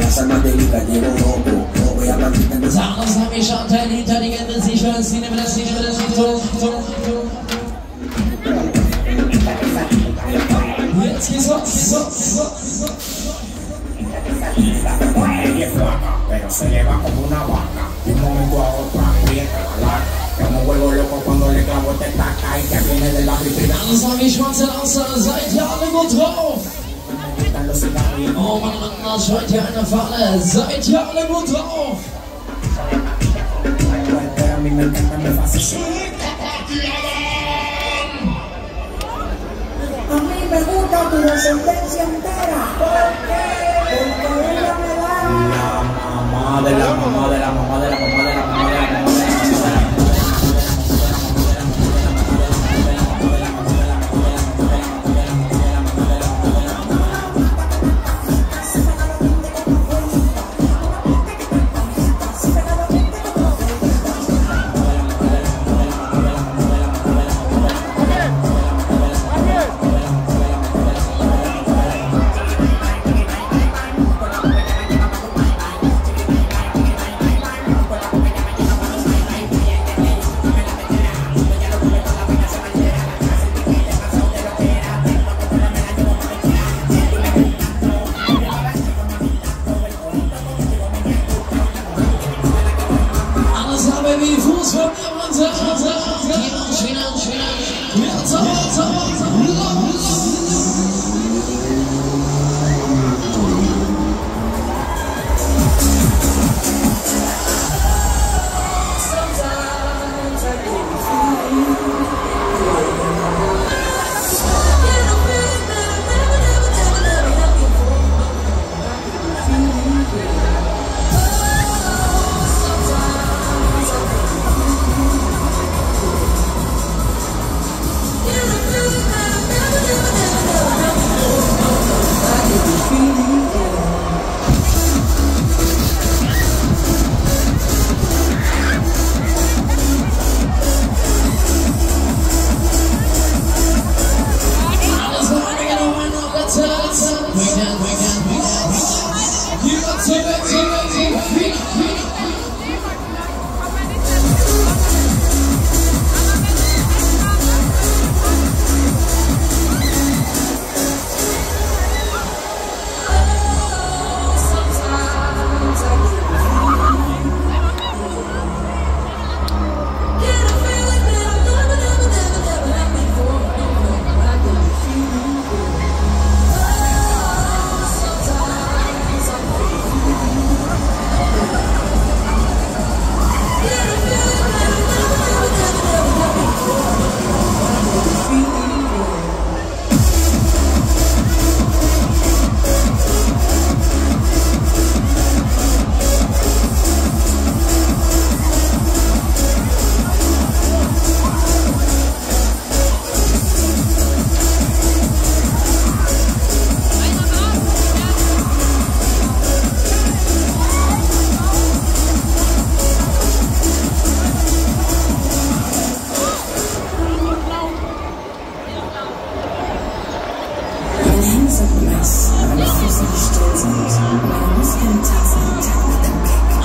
Esa más delicada, llevo loco. No voy a partir de Sag, das hab ich schon, dein hinter die Gänse, ich will das nicht, Jetzt geht's los, Ella es flaca, pero se le va como una vaca. De un momento a otro aprieta la lata. Yo me vuelvo loco cuando le clavo este taca y que viene de la vitrina. Alles hab ich schwarze Außer, seid ihr alle gut drauf? Oh Mann, scheut hier eine Falle, seid ihr alle gut drauf? Pero a mí me encanta, me fascina. A mí me gusta tu descendencia entera. ¿Por qué? Porque ella me da La mamá de la mamá de la mamá de la mamá de la mamá de la mamá de la mamá de la mamá de la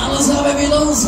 Alles habe wir los,